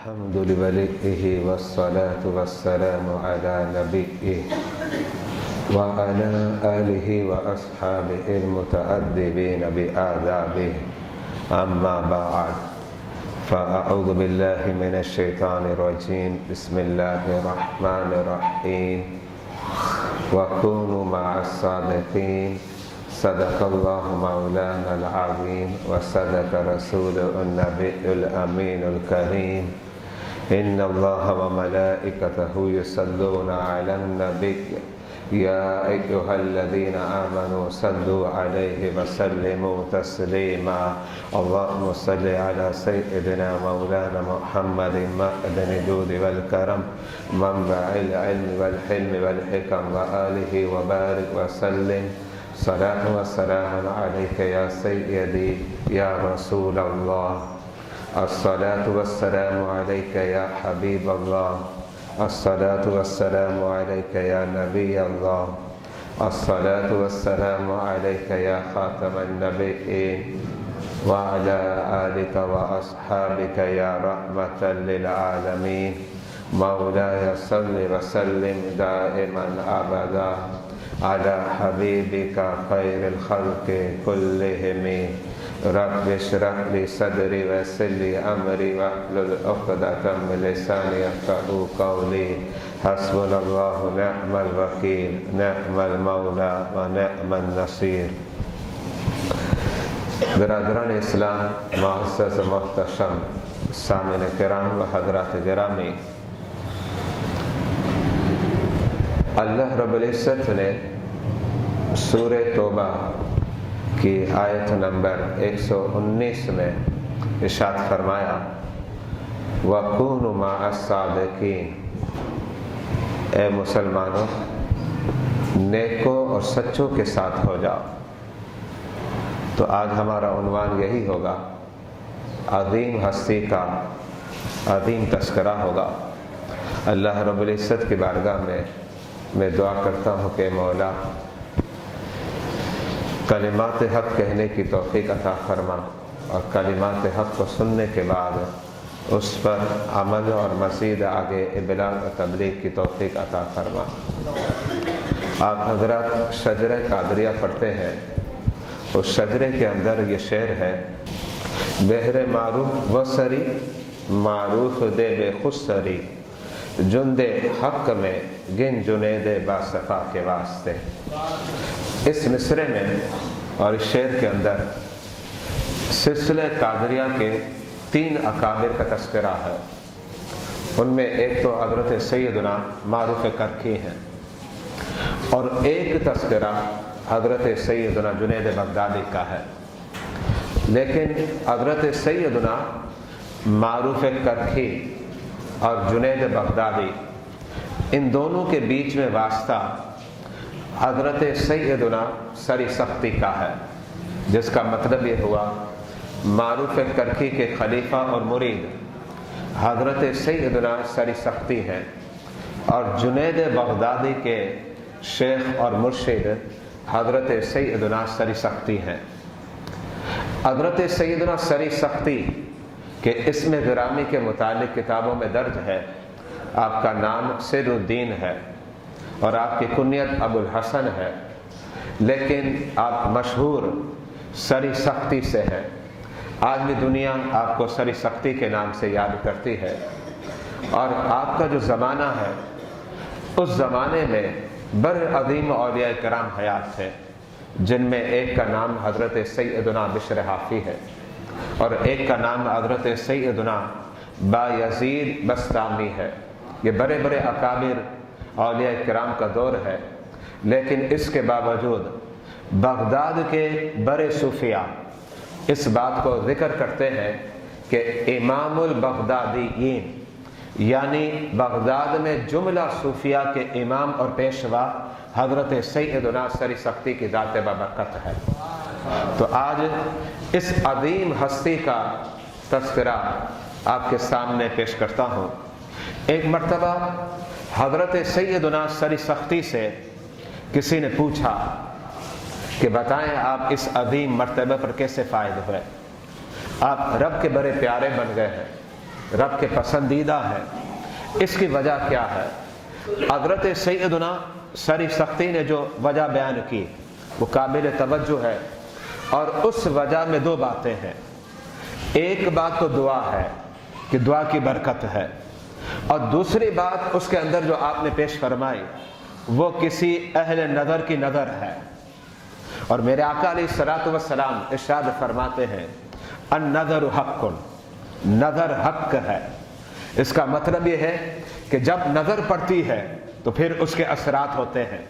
الحمد لوليه والصلاة والسلام على نبيه وعلى آله وأصحابه المتأدبين بآدابه أما بعد فأعوذ بالله من الشيطان الرجيم بسم الله الرحمن الرحيم وكونوا مع الصادقين صدق الله مولانا العظيم وصدق رسوله النبي الأمين الكريم إن الله وملائكته يصلون على النبي يا أيها الذين آمنوا صلوا عليه وسلموا تسليما اللهم صل على سيدنا مولانا محمد معدن الجود والكرم منبع العلم والحلم والحكم وآله وبارك وسلم صلاة والسلام عليك يا سيدي يا رسول الله الصلاة والسلام عليك يا حبيب الله الصلاة والسلام عليك يا نبي الله الصلاة والسلام عليك يا خاتم النبيين وعلى آلك وأصحابك يا رحمة للعالمين مولاي صل وسلم دائما أبدا على حبيبك خير الخلق كلهم رب اشرح لي صدري ويسر لي أمري واحلل عقدة من لساني يفقهوا قولي حسبنا الله نعم الوكيل نعم المولى ونعم النصير برادران اسلام معزز محتشم سامعین کرام و حضرات گرامی، اللہ رب العزت نے سورہ توبہ کی آیت نمبر 119 میں ارشاد فرمایا وَكُونُوا مَعَ الصَّادِقِينَ، اے مسلمانوں نیکوں اور سچوں کے ساتھ ہو جاؤ۔ تو آج ہمارا عنوان یہی ہوگا، عظیم ہستی کا عظیم تذکرہ ہوگا۔ اللہ رب العزت کی بارگاہ میں دعا کرتا ہوں کہ مولا کلمات حق کہنے کی توفیق عطا فرما اور کلمات حق کو سننے کے بعد اس پر عمل اور مزید آگے ابلاغ و تبلیغ کی توفیق عطا فرما۔ آپ حضرات شجرہ قادریہ پڑھتے ہیں، اس شجرے کے اندر یہ شعر ہے، بہر معروف و سری معروف دے بے خود سری جند حق میں گن جنید باصفا کے واسطے۔ اس مصرے میں اور اس شعر کے اندر سلسلہ قادریہ کے 3 اکابر کا تذکرہ ہے۔ ان میں ایک تو حضرت سیدنا معروف کرکی ہیں اور ایک تذکرہ حضرت سیدنا جنید بغدادی کا ہے، لیکن حضرت سیدنا معروف کرکی اور جنید بغدادی ان دونوں کے بیچ میں واسطہ حضرت سیدنا سری سختی کا ہے، جس کا مطلب یہ ہوا معروف کرکی کے خلیفہ اور مرید حضرت سیدنا سری سختی ہیں اور جنید بغدادی کے شیخ اور مرشد حضرت سیدنا سری سختی ہیں۔ حضرت سیدنا سری سختی کہ اسم گرامی کے متعلق کتابوں میں درج ہے، آپ کا نام سر الدین ہے اور آپ کی کنیت ابو الحسن ہے، لیکن آپ مشہور سری سختی سے ہیں۔ آج بھی دنیا آپ کو سری سختی کے نام سے یاد کرتی ہے، اور آپ کا جو زمانہ ہے اس زمانے میں بر عظیم اولیاء کرام حیات تھے، جن میں ایک کا نام حضرت سیدنا بشر حافی ہے اور ایک کا نام حضرت سیدنا بایزید بستامی ہے۔ یہ بڑے بڑے اکابر اولیاء کرام کا دور ہے، لیکن اس کے باوجود بغداد کے بڑے صوفیاء اس بات کو ذکر کرتے ہیں کہ امام البغدادیین، یعنی بغداد میں جملہ صوفیاء کے امام اور پیشوا حضرت سیدنا سری سختی کی ذات بابرکت ہے۔ تو آج اس عظیم ہستی کا تذکرہ آپ کے سامنے پیش کرتا ہوں۔ ایک مرتبہ حضرت سیدنا سری سختی سے کسی نے پوچھا کہ بتائیں آپ اس عظیم مرتبہ پر کیسے فائد ہوئے؟ آپ رب کے بڑے پیارے بن گئے ہیں، رب کے پسندیدہ ہے۔ اس کی وجہ کیا ہے؟ حضرت سیدنا سری سختی نے جو وجہ بیان کی وہ قابل توجہ ہے، اور اس وجہ میں دو باتیں ہیں۔ ایک بات تو دعا ہے کہ دعا کی برکت ہے، اور دوسری بات اس کے اندر جو آپ نے پیش فرمائی وہ کسی اہل نظر کی نظر ہے۔ اور میرے آقا علیہ الصلوۃ والسلام ارشاد فرماتے ہیں النظر حق، نظر حق ہے۔ اس کا مطلب یہ ہے کہ جب نظر پڑتی ہے تو پھر اس کے اثرات ہوتے ہیں،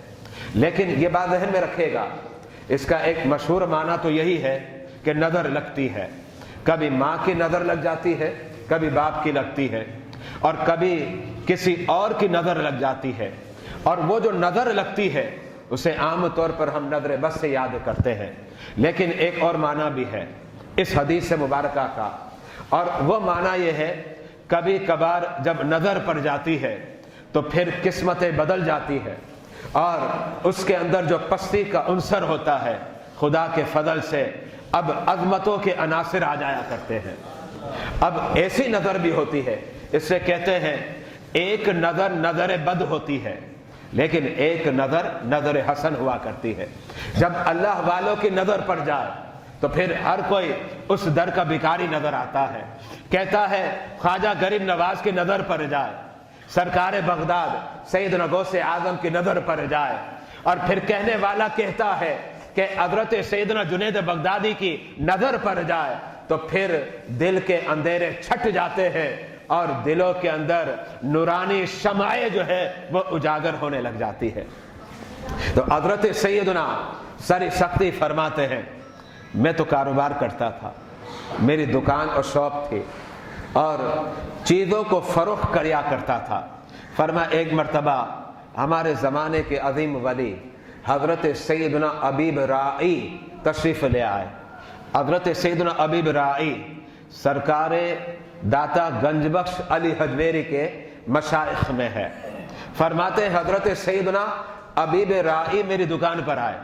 لیکن یہ بات ذہن میں رکھے گا، اس کا ایک مشہور معنی تو یہی ہے کہ نظر لگتی ہے۔ کبھی ماں کی نظر لگ جاتی ہے، کبھی باپ کی لگتی ہے، اور کبھی کسی اور کی نظر لگ جاتی ہے، اور وہ جو نظر لگتی ہے اسے عام طور پر ہم نظر بس سے یاد کرتے ہیں، لیکن ایک اور معنی بھی ہے اس حدیث سے مبارکہ کا، اور وہ معنی یہ ہے کبھی کبھار جب نظر پڑ جاتی ہے تو پھر قسمتیں بدل جاتی ہے، اور اس کے اندر جو پستی کا عنصر ہوتا ہے خدا کے فضل سے اب عظمتوں کے عناصر آ جایا کرتے ہیں۔ اب ایسی نظر بھی ہوتی ہے، اس سے کہتے ہیں ایک نظر نظر بد ہوتی ہے، لیکن ایک نظر نظر حسن ہوا کرتی ہے۔ جب اللہ والوں کی نظر پڑ جائے تو پھر ہر کوئی اس در کا بھکاری نظر آتا ہے، کہتا ہے خواجہ غریب نواز کی نظر پڑ جائے، سرکار بغداد سیدنا غوث اعظم کی نظر پڑ جائے، اور پھر کہنے والا کہتا ہے کہ حضرت سیدنا جنید بغدادی کی نظر پڑ جائے تو پھر دل کے اندھیرے چھٹ جاتے ہیں، اور دلوں کے اندر نورانی شمعیں جو ہے وہ اجاگر ہونے لگ جاتی ہے۔ تو حضرت سیدنا سری سختی فرماتے ہیں میں تو کاروبار کرتا تھا، میری دکان اور شاپ تھی، اور چیزوں کو فروخت کریا کرتا تھا۔ فرمایا ایک مرتبہ ہمارے زمانے کے عظیم ولی حضرت سیدنا ابیب رائی تشریف لے آئے۔ حضرت سیدنا ابیب رائی سرکار داتا گنج بخش علی حجویری کے مشائخ میں ہے۔ فرماتے ہیں حضرت سیدنا ابیب رائی میری دکان پر آئے،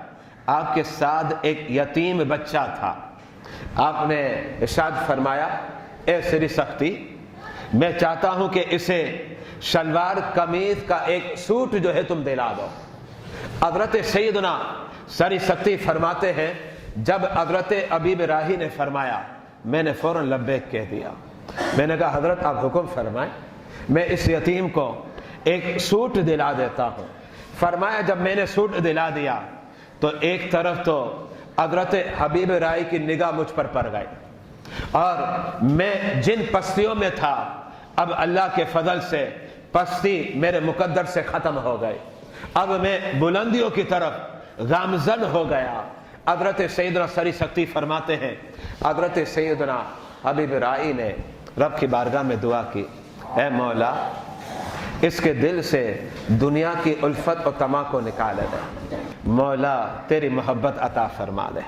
آپ کے ساتھ ایک یتیم بچہ تھا۔ آپ نے ارشاد فرمایا اے سری سختی، میں چاہتا ہوں کہ اسے شلوار قمیض کا ایک سوٹ جو ہے تم دلا دو۔ حضرت سیدنا سری سختی فرماتے ہیں جب حضرت ابیب راہی نے فرمایا میں نے فوراً لبیک کہہ دیا۔ میں نے کہا حضرت آپ حکم فرمائیں، میں اس یتیم کو ایک سوٹ دلا دیتا ہوں۔ فرمایا جب میں نے سوٹ دلا دیا تو ایک طرف تو حضرت حبیب رائی کی نگاہ مجھ پر پڑ گئی، اور میں جن پستیوں میں تھا اب اللہ کے فضل سے پستی میرے مقدر سے ختم ہو گئی، اب میں بلندیوں کی طرف گامزن ہو گیا۔ حضرت سیدنا سری سختی فرماتے ہیں حضرت سیدنا حبیب رائی نے رب کی بارگاہ میں دعا کی، اے مولا اس کے دل سے دنیا کی الفت اور طمع کو نکال دے، مولا تیری محبت عطا فرما دے۔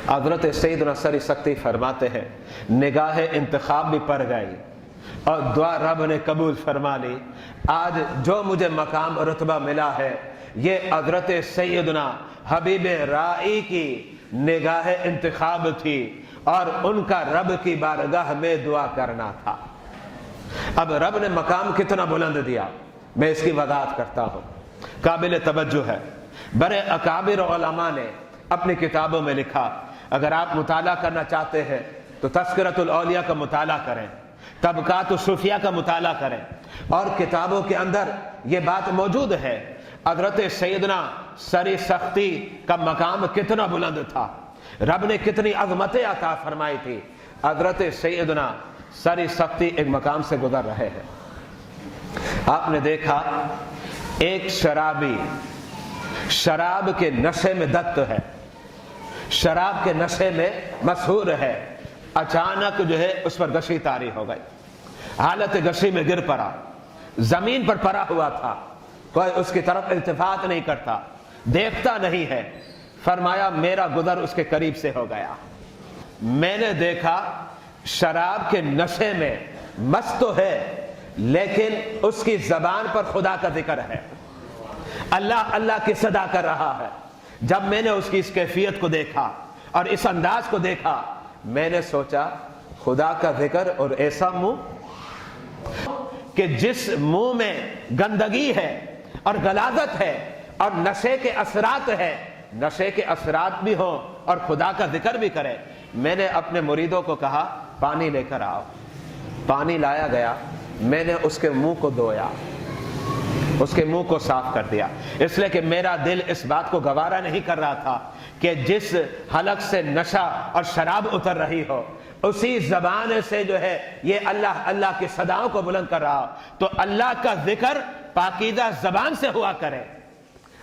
حضرت سیدنا سری سختی فرماتے ہیں نگاہ انتخاب بھی پڑ گئی اور دعا رب نے قبول فرما لی۔ آج جو مجھے مقام اور رتبہ ملا ہے یہ حضرت سیدنا حبیب رائی کی نگاہ انتخاب تھی، اور ان کا رب کی بارگاہ میں دعا کرنا تھا۔ اب رب نے مقام کتنا بلند دیا میں اس کی وضاحت کرتا ہوں، قابل توجہ ہے۔ بڑے اکابر علماء نے اپنی کتابوں میں لکھا، اگر آپ مطالعہ کرنا چاہتے ہیں تو تذکرۃ الاولیاء کا مطالعہ کریں، طبقات الصوفیہ کا مطالعہ کریں، اور کتابوں کے اندر یہ بات موجود ہے حضرت سیدنا سری سختی کا مقام کتنا بلند تھا، رب نے کتنی عظمتیں عطا فرمائی تھی۔ حضرت سیدنا سری سختی ایک مقام سے گزر رہے ہیں، آپ نے دیکھا ایک شرابی شراب کے نشے میں دت ہے، شراب کے نشے میں مسحور ہے، اچانک جو ہے اس پر غشی طاری ہو گئی، حالت غشی میں گر پڑا، زمین پر پڑا ہوا تھا، کوئی اس کی طرف التفات نہیں کرتا، دیکھتا نہیں ہے۔ فرمایا میرا گزر اس کے قریب سے ہو گیا، میں نے دیکھا شراب کے نشے میں مست تو ہے لیکن اس کی زبان پر خدا کا ذکر ہے، اللہ اللہ کی صدا کر رہا ہے۔ جب میں نے اس کی اس کیفیت کو دیکھا اور اس انداز کو دیکھا میں نے سوچا خدا کا ذکر اور ایسا منہ، کہ جس منہ میں گندگی ہے اور غلاظت ہے اور نشے کے اثرات ہے، نشے کے اثرات بھی ہوں اور خدا کا ذکر بھی کرے، میں نے اپنے مریدوں کو کہا پانی لے کر آؤ، پانی لایا گیا، میں نے اس کے منہ کو دھویا، اس کے منہ کو صاف کر دیا، اس لیے کہ میرا دل اس بات کو گوارا نہیں کر رہا تھا کہ جس حلق سے نشہ اور شراب اتر رہی ہو اسی زبان سے جو ہے یہ اللہ اللہ کی صداؤں کو بلند کر رہا ہو، تو اللہ کا ذکر پاکیزہ زبان سے ہوا کرے،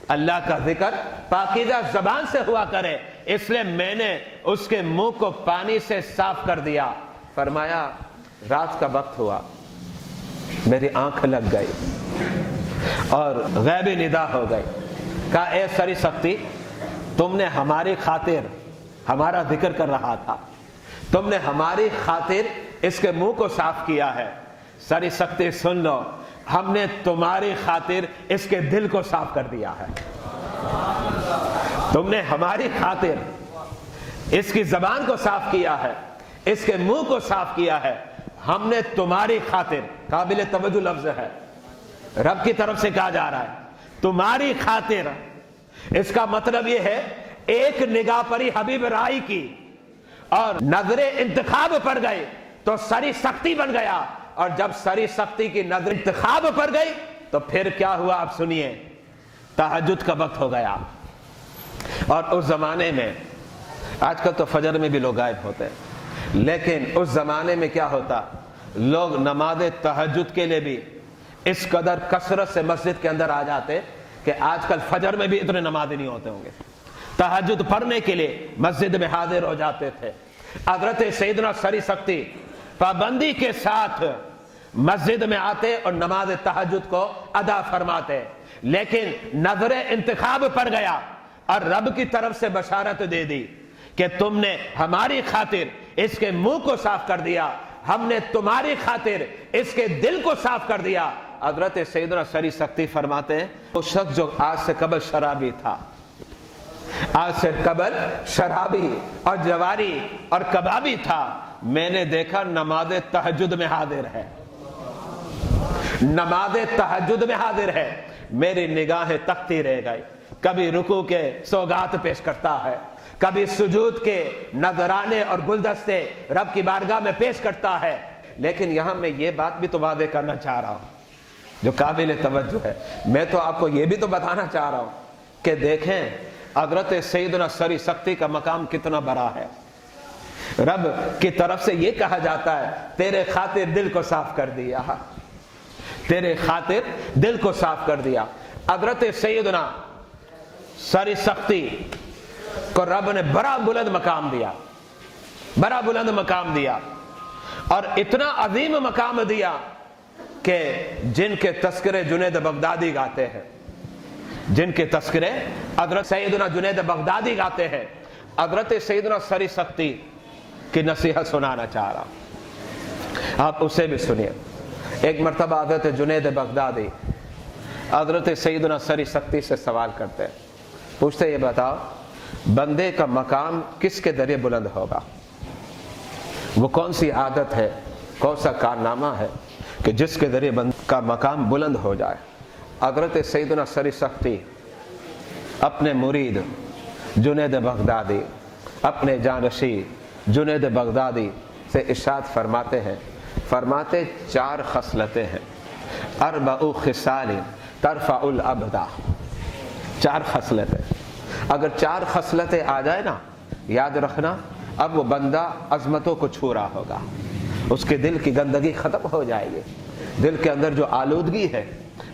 اللہ کا ذکر پاکیزہ زبان سے ہوا کرے، اس لیے میں نے اس کے منہ کو پانی سے صاف کر دیا۔ فرمایا رات کا وقت ہوا، میری آنکھ لگ گئی اور غیبی ندا ہو گئی، کہا اے سری سختی، تم نے ہماری خاطر ہمارا ذکر کر رہا تھا، تم نے ہماری خاطر اس کے منہ کو صاف کیا ہے، سری سختی سن لو، ہم نے تمہاری خاطر اس کے دل کو صاف کر دیا ہے، تم نے ہماری خاطر اس کی زبان کو صاف کیا ہے، اس کے منہ کو صاف کیا ہے، ہم نے تمہاری خاطر، قابل توجہ لفظ ہے، رب کی طرف سے کہا جا رہا ہے تمہاری خاطر، اس کا مطلب یہ ہے ایک نگاہ پری حبیب رائی کی اور نظر انتخاب پر گئے تو سری سختی بن گیا، اور جب سری سختی کی نظر انتخاب پر گئی تو پھر کیا ہوا آپ سنیے، تہجد کا وقت ہو گیا، اور اس زمانے میں، آج کل تو فجر میں بھی لوگ غائب ہوتے ہیں، لیکن اس زمانے میں کیا ہوتا، لوگ نماز تہجد کے لیے بھی اس قدر کثرت سے مسجد کے اندر آ جاتے کہ آج کل فجر میں بھی اتنے نمازی نہیں ہوتے ہوں گے، تہجد پڑھنے کے لیے مسجد میں حاضر ہو جاتے تھے۔ حضرت سیدنا سری سختی پابندی کے ساتھ مسجد میں آتے اور نماز تہجد کو ادا فرماتے، لیکن نظر انتخاب پر گیا اور رب کی طرف سے بشارت دے دی کہ تم نے ہماری خاطر اس کے منہ کو صاف کر دیا، ہم نے تمہاری خاطر اس کے دل کو صاف کر دیا۔ حضرت سیدنا سری سختی فرماتے ہیں وہ شخص جو آج سے قبل شرابی تھا، آج سے قبل شرابی اور جواری اور کبابی تھا، میں نے دیکھا نماز تہجد میں حاضر ہے، نماز تہجد میں حاضر ہے، میری نگاہیں تکتی رہ گئی، کبھی رکوع کے سوگات پیش کرتا ہے، کبھی سجود کے نذرانے اور گلدستے رب کی بارگاہ میں پیش کرتا ہے، لیکن یہاں میں یہ بات بھی تو واضح کرنا چاہ رہا ہوں جو قابل توجہ ہے، میں تو آپ کو یہ بھی تو بتانا چاہ رہا ہوں کہ دیکھیں حضرت سیدنا سری سختی کا مقام کتنا بڑا ہے، رب کی طرف سے یہ کہا جاتا ہے تیرے خاطر دل کو صاف کر دیا، تیرے خاطر دل کو صاف کر دیا۔ حضرت سیدنا سری سختی کو رب نے بڑا بلند مقام دیا، بڑا بلند مقام دیا، اور اتنا عظیم مقام دیا کہ جن کے تذکرے جنید بغدادی گاتے ہیں، جن کے تذکرے حضرت سیدنا جنید بغدادی گاتے ہیں، حضرت سیدنا سری سختی کی نصیحت سنانا چاہ رہا ہوں، آپ اسے بھی سنیے۔ ایک مرتبہ حضرت جنید بغدادی حضرت سیدنا سری سختی سے سوال کرتے ہیں، پوچھتے یہ بتاؤ بندے کا مقام کس کے ذریعے بلند ہوگا، وہ کون سی عادت ہے، کون سا کارنامہ ہے کہ جس کے ذریعے بندے کا مقام بلند ہو جائے۔ حضرت سیدنا سری سختی اپنے مرید جنید بغدادی، اپنے جانشی جنید بغدادی سے ارشاد فرماتے ہیں، فرماتے چار خصلتیں ہیں، اربع خصال ترفع الابدا، چار خصلتیں، اگر چار خصلتیں آ جائے نا، یاد رکھنا اب وہ بندہ عظمتوں کو چھو رہا ہوگا، اس کے دل کی گندگی ختم ہو جائے گی، دل کے اندر جو آلودگی ہے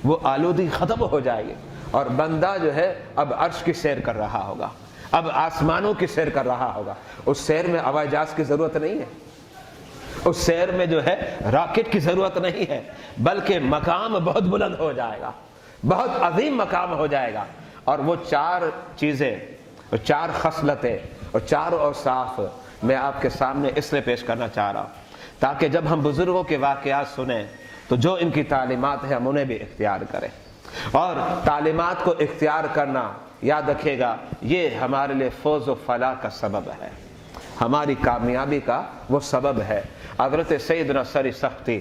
وہ آلودگی ختم ہو جائے گی، اور بندہ جو ہے اب عرش کی سیر کر رہا ہوگا، اب آسمانوں کی سیر کر رہا ہوگا۔ اس سیر میں ہوائی جہاز کی ضرورت نہیں ہے، اس سیر میں جو ہے راکٹ کی ضرورت نہیں ہے، بلکہ مقام بہت بلند ہو جائے گا، بہت عظیم مقام ہو جائے گا۔ اور وہ چار چیزیں، وہ چار خصلتیں اور چار اوصاف میں آپ کے سامنے اس لیے پیش کرنا چاہ رہا ہوں تاکہ جب ہم بزرگوں کے واقعات سنیں تو جو ان کی تعلیمات ہیں ہم انہیں بھی اختیار کریں، اور تعلیمات کو اختیار کرنا یاد رکھیے گا یہ ہمارے لیے فوز و فلاح کا سبب ہے، ہماری کامیابی کا وہ سبب ہے۔ حضرت سیدنا سری سختی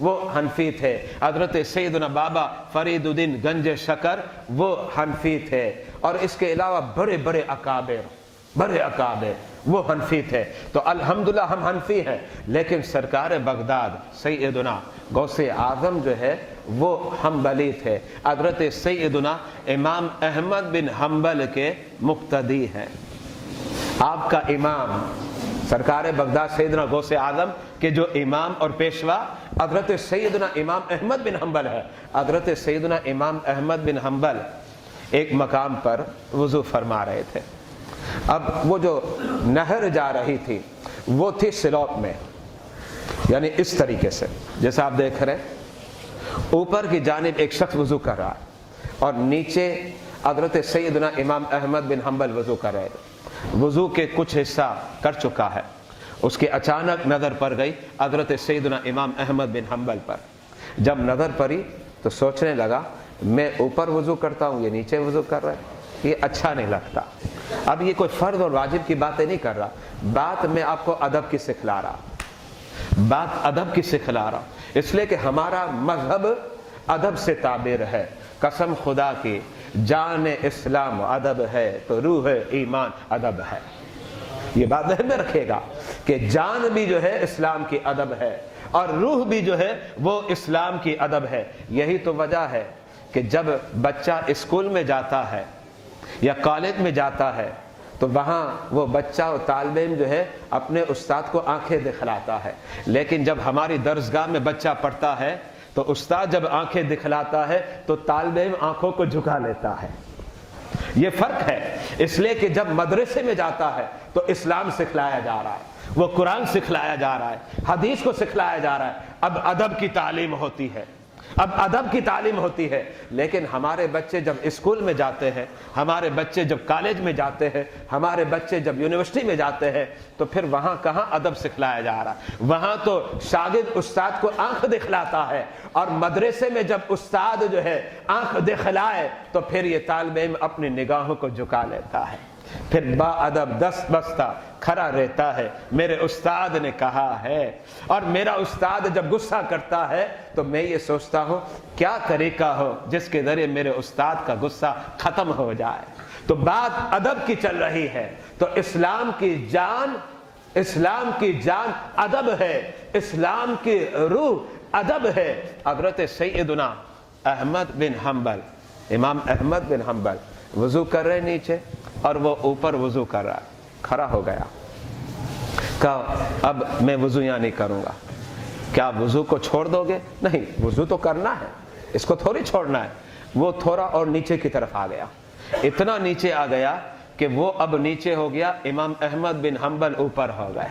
وہ حنفی تھے، حضرت سیدنا بابا فرید الدین گنج شکر وہ حنفی تھے، اور اس کے علاوہ بڑے بڑے اکابر وہ حنفی تھے۔ تو الحمدللہ ہم حنفی ہیں، لیکن سرکار بغداد سیدنا غوث اعظم جو ہے وہ حنبلی تھے، حضرت سیدنا امام احمد بن حنبل کے مقتدی ہیں۔ آپ کا امام سرکار بغداد سیدنا غوث اعظم کے جو امام اور پیشوا حضرت سیدنا امام احمد بن حنبل ہے۔ حضرت سیدنا امام احمد بن حنبل ایک مقام پر وضو فرما رہے تھے، اب وہ جو نہر جا رہی تھی وہ تھی سلوپ میں، یعنی اس طریقے سے جیسا آپ دیکھ رہے ہیں، اوپر کی جانب ایک شخص وضو کر رہا ہے اور نیچے حضرت سیدنا امام احمد بن حنبل وضو کر رہے تھے۔ وضو کے کچھ حصہ کر چکا ہے، اس کی اچانک نظر پڑ گئی حضرت سیدنا امام احمد بن حنبل پر۔ جب نظر پڑی تو سوچنے لگا میں اوپر وضو کرتا ہوں، یہ نیچے وضو کر رہا ہے، یہ اچھا نہیں لگتا۔ اب یہ کوئی فرض اور واجب کی باتیں نہیں کر رہا، بات میں آپ کو ادب کی سکھلا رہا، اس لیے کہ ہمارا مذہب ادب سے تعبیر ہے۔ قسم خدا کی جان اسلام ادب ہے تو روح ایمان ادب ہے۔ یہ بات ذہن میں رکھے گا کہ جان بھی جو ہے اسلام کی ادب ہے اور روح بھی جو ہے وہ اسلام کی ادب ہے۔ یہی تو وجہ ہے کہ جب بچہ اسکول میں جاتا ہے یا کالج میں جاتا ہے تو وہاں وہ بچہ اور طالب علم جو ہے اپنے استاد کو آنکھیں دکھلاتا ہے، لیکن جب ہماری درسگاہ میں بچہ پڑھتا ہے تو استاد جب آنکھیں دکھلاتا ہے تو طالب علم آنکھوں کو جھکا لیتا ہے۔ یہ فرق ہے، اس لیے کہ جب مدرسے میں جاتا ہے تو اسلام سکھلایا جا رہا ہے، وہ قرآن سکھلایا جا رہا ہے، حدیث کو سکھلایا جا رہا ہے، اب ادب کی تعلیم ہوتی ہے۔ لیکن ہمارے بچے جب اسکول میں جاتے ہیں، ہمارے بچے جب کالج میں جاتے ہیں، ہمارے بچے جب یونیورسٹی میں جاتے ہیں تو پھر وہاں کہاں ادب سکھلایا جا رہا ہے؟ وہاں تو شاگرد استاد کو آنکھ دکھلاتا ہے، اور مدرسے میں جب استاد جو ہے آنکھ دکھلائے تو پھر یہ طالب علم اپنی نگاہوں کو جھکا لیتا ہے، پھر با ادب دست بستہ کھڑا رہتا ہے، میرے استاد نے کہا ہے۔ اور میرا استاد جب غصہ کرتا ہے تو میں یہ سوچتا ہوں کیا طریقہ ہو جس کے ذریعے میرے استاد کا غصہ ختم ہو جائے۔ تو بات ادب کی چل رہی ہے، تو اسلام کی جان ادب ہے، اسلام کی روح ادب ہے۔ حضرت سیدنا احمد بن حنبل، امام احمد بن حنبل وضو کر رہے نیچے اور وہ اوپر وضو کر رہا ہے، کھڑا ہو گیا، کہا اب میں وضو یہاں نہیں کروں گا۔ کیا وضو کو چھوڑ دو گے؟ نہیں، وضو تو کرنا ہے، اس کو تھوڑی چھوڑنا ہے۔ وہ تھوڑا اور نیچے کی طرف آ گیا، اتنا نیچے آ گیا کہ وہ اب نیچے ہو گیا، امام احمد بن حنبل اوپر ہو گئے۔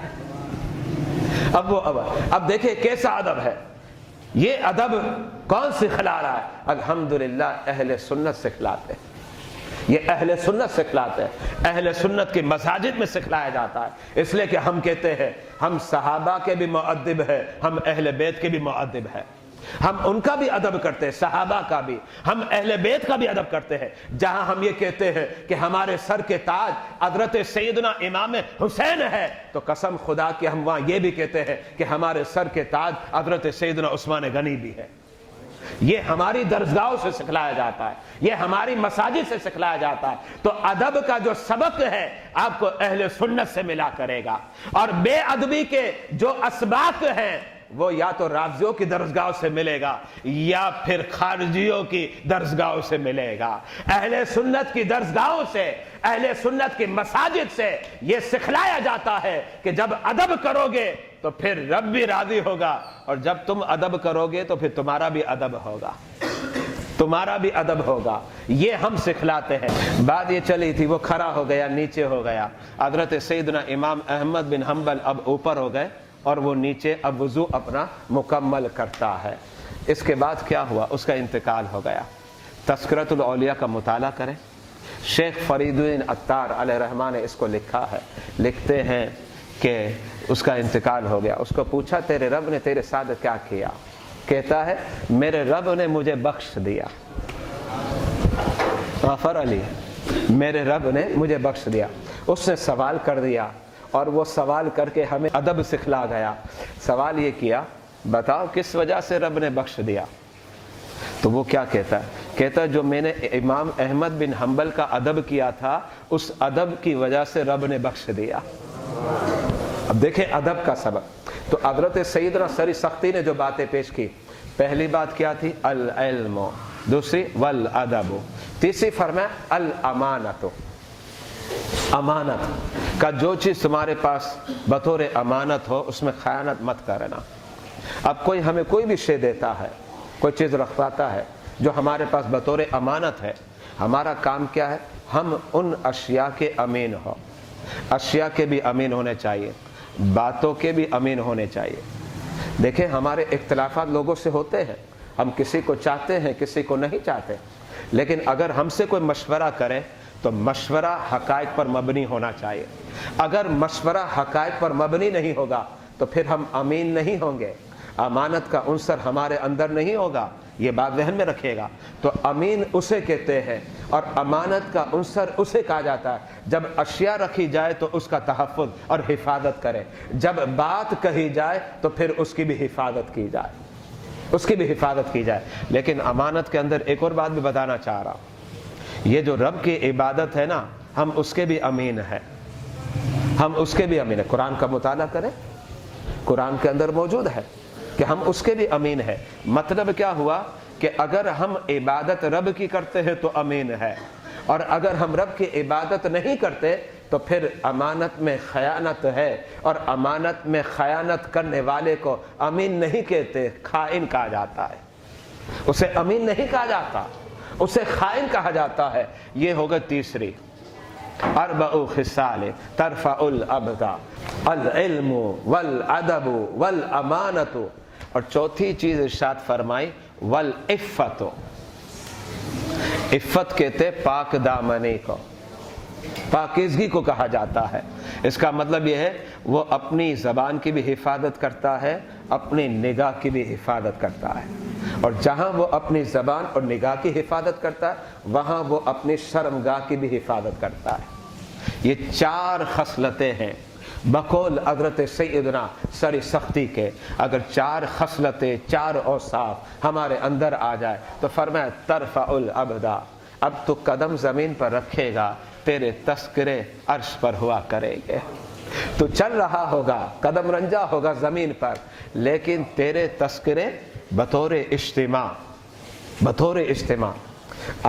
اب دیکھیں کیسا ادب ہے، یہ ادب کون سکھلا رہا ہے؟ الحمدللہ اہل سنت سکھلاتے ہیں، یہ اہل سنت سکھلاتے ہیں، اہل سنت کی مساجد میں سکھلایا جاتا ہے۔ اس لیے کہ ہم کہتے ہیں ہم صحابہ کے بھی مؤدب ہیں، ہم اہل بیت کے بھی مؤدب ہیں، ہم ان کا بھی ادب کرتے ہیں، صحابہ کا بھی، ہم اہل بیت کا بھی ادب کرتے ہیں۔ جہاں ہم یہ کہتے ہیں کہ ہمارے سر کے تاج حضرت سیدنا امام حسین ہے، تو قسم خدا کہ ہم وہاں یہ بھی کہتے ہیں کہ ہمارے سر کے تاج حضرت سیدنا عثمان غنی بھی ہے۔ یہ ہماری درسگاہوں سے سکھلایا جاتا ہے، یہ ہماری مساجد سے سکھلایا جاتا ہے۔ تو ادب کا جو سبق ہے آپ کو اہل سنت سے ملا کرے گا، اور بے ادبی کے جو اسباق ہیں وہ یا تو رافضیوں کی درسگاہوں سے ملے گا یا پھر خارجیوں کی درسگاہوں سے ملے گا۔ اہل سنت کی درسگاہوں سے، اہل سنت کی مساجد سے یہ سکھلایا جاتا ہے کہ جب ادب کرو گے تو پھر رب بھی راضی ہوگا، اور جب تم ادب کرو گے تو پھر تمہارا بھی ادب ہوگا، یہ ہم سکھلاتے ہیں۔ بات یہ چلی تھی، وہ کھڑا ہو گیا، نیچے ہو گیا، حضرت سیدنا امام احمد بن حنبل اب اوپر ہو گئے اور وہ نیچے اب وضو اپنا مکمل کرتا ہے۔ اس کے بعد کیا ہوا؟ اس کا انتقال ہو گیا۔ تذکرۃ الاولیاء کا مطالعہ کریں، شیخ فرید الدین عطار علیہ رحمہ نے اس کو لکھا ہے، لکھتے ہیں کہ اس کا انتقال ہو گیا۔ اس کو پوچھا تیرے رب نے تیرے ساتھ کیا کیا؟ کہتا ہے میرے رب نے مجھے بخش دیا، غفر علی، میرے رب نے مجھے بخش دیا۔ اس نے سوال کر دیا اور وہ سوال کر کے ہمیں ادب سکھلا گیا۔ سوال یہ کیا بتاؤ کس وجہ سے رب نے بخش دیا؟ تو وہ کیا کہتا ہے؟ کہتا ہے جو میں نے امام احمد بن حنبل کا ادب کیا تھا اس ادب کی وجہ سے رب نے بخش دیا۔ اب دیکھیں ادب کا سبب۔ تو حضرت سیدنا سری سختی نے جو باتیں پیش کی، پہلی بات کیا تھی؟ العلم، دوسری والادب، تیسری فرمایا الامانت، امانت کا جو چیز تمہارے پاس بطور امانت ہو اس میں خیانت مت کرنا۔ اب کوئی ہمیں کوئی بھی شے دیتا ہے، کوئی چیز رکھواتا ہے جو ہمارے پاس بطور امانت ہے، ہمارا کام کیا ہے؟ ہم ان اشیاء کے امین ہو، اشیاء کے بھی امین ہونے چاہیے، باتوں کے بھی امین ہونے چاہیے۔ دیکھیں ہمارے اختلافات لوگوں سے ہوتے ہیں، ہم کسی کو چاہتے ہیں کسی کو نہیں چاہتے، لیکن اگر ہم سے کوئی مشورہ کرے تو مشورہ حقائق پر مبنی ہونا چاہیے۔ اگر مشورہ حقائق پر مبنی نہیں ہوگا تو پھر ہم امین نہیں ہوں گے، امانت کا عنصر ہمارے اندر نہیں ہوگا، یہ بات ذہن میں رکھیے گا۔ تو امین اسے کہتے ہیں اور امانت کا عنصر اسے کہا جاتا ہے جب اشیاء رکھی جائے تو اس کا تحفظ اور حفاظت کرے، جب بات کہی جائے تو پھر اس کی بھی حفاظت کی جائے، اس کی بھی حفاظت کی جائے۔ لیکن امانت کے اندر ایک اور بات بھی بتانا چاہ رہا ہوں، یہ جو رب کی عبادت ہے نا، ہم اس کے بھی امین ہیں، ہم اس کے بھی امین ہیں۔ قرآن کا مطالعہ کریں، قرآن کے اندر موجود ہے کہ ہم اس کے بھی امین ہیں۔ مطلب کیا ہوا کہ اگر ہم عبادت رب کی کرتے ہیں تو امین ہے، اور اگر ہم رب کی عبادت نہیں کرتے تو پھر امانت میں خیانت ہے، اور امانت میں خیانت کرنے والے کو امین نہیں کہتے، خائن کہا جاتا ہے، اسے امین نہیں کہا جاتا، اسے خائن کہا جاتا ہے۔ یہ ہوگا تیسری، اربع خصال ترفع العبد، العلم والادب والامانت، اور چوتھی چیز ارشاد فرمائی والعفت، عفت کہتے پاک دامنی کو، پاکیزگی کو کہا جاتا ہے۔ اس کا مطلب یہ ہے وہ اپنی زبان کی بھی حفاظت کرتا ہے، اپنی نگاہ کی بھی حفاظت کرتا ہے، اور جہاں وہ اپنی زبان اور نگاہ کی حفاظت کرتا ہے وہاں وہ اپنی شرمگاہ کی بھی حفاظت کرتا ہے۔ یہ چار خصلتیں ہیں بقول حضرت سیدنا سری سختی کے۔ اگر چار خصلتیں، چار اوصاف ہمارے اندر آ جائے تو فرمایا ترفع العبد، اب تو قدم زمین پر رکھے گا، تیرے تذکرے عرش پر ہوا کریں گے۔ تو چل رہا ہوگا، قدم رنجا ہوگا زمین پر، لیکن تیرے تذکرے بطور اجتماع، بطور اجتماع۔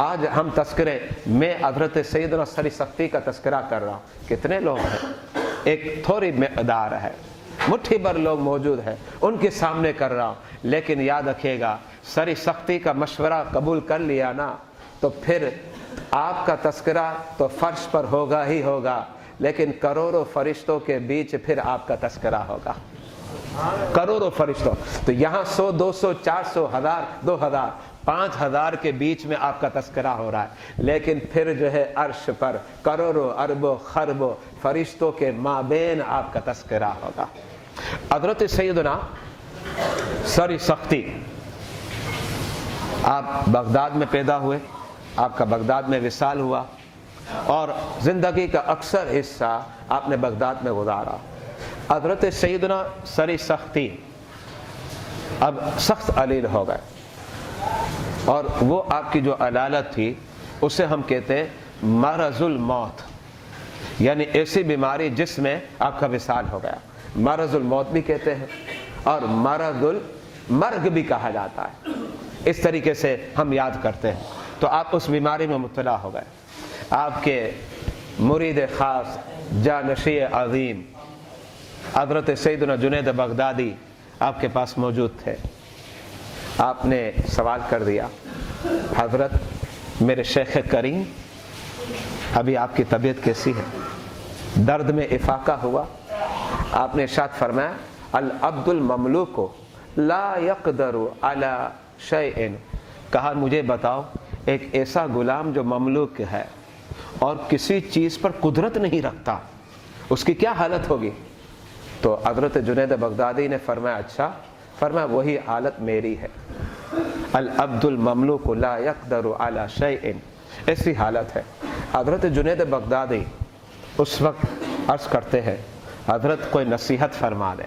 آج ہم تذکرے، میں حضرت سیدنا سری سختی کا تذکرہ کر رہا ہوں، کتنے لوگ ہیں؟ ایک تھوڑی مقدار ہے، مٹھی بھر لوگ موجود ہیں، ان کے سامنے کر رہا ہوں، لیکن یاد رکھیے گا سری سختی کا مشورہ قبول کر لیا نا تو پھر آپ کا تذکرہ تو فرش پر ہوگا ہی ہوگا، لیکن کروڑوں فرشتوں کے بیچ پھر آپ کا تذکرہ ہوگا، کروڑوں فرشتوں۔ تو یہاں 100 200 400 1000 2000 5000 کے بیچ میں آپ کا تذکرہ ہو رہا ہے، لیکن پھر جو ہے عرش پر کروڑوں اربوں خربوں فرشتوں کے مابین آپ کا تذکرہ ہوگا۔ حضرت سیدنا سری سختی، آپ بغداد میں پیدا ہوئے، آپ کا بغداد میں وصال ہوا، اور زندگی کا اکثر حصہ آپ نے بغداد میں گزارا۔ حضرت سیدنا سری سختی اب سخت علیل ہو گئے، اور وہ آپ کی جو علالت تھی اسے ہم کہتے ہیں مرض الموت، یعنی ایسی بیماری جس میں آپ کا وصال ہو گیا، مرض الموت بھی کہتے ہیں اور مرض المرگ بھی کہا جاتا ہے، اس طریقے سے ہم یاد کرتے ہیں۔ تو آپ اس بیماری میں مبتلا ہو گئے۔ آپ کے مرید خاص جانشی عظیم حضرت سیدنا جنید بغدادی آپ کے پاس موجود تھے۔ آپ نے سوال کر دیا، حضرت میرے شیخ کریم ابھی آپ کی طبیعت کیسی ہے؟ درد میں افاقہ ہوا؟ آپ نے ارشاد فرمایا العبد المملوک لا يقدر على شیء، کہا مجھے بتاؤ ایک ایسا غلام جو مملوک ہے اور کسی چیز پر قدرت نہیں رکھتا، اس کی کیا حالت ہوگی؟ تو حضرت جنید بغدادی نے فرمایا اچھا، فرمایا وہی حالت میری ہے، العبد المملوک لا يقدر على شیء، ایسی حالت ہے۔ حضرت جنید بغدادی اس وقت عرض کرتے ہیں حضرت کوئی نصیحت فرما دیں،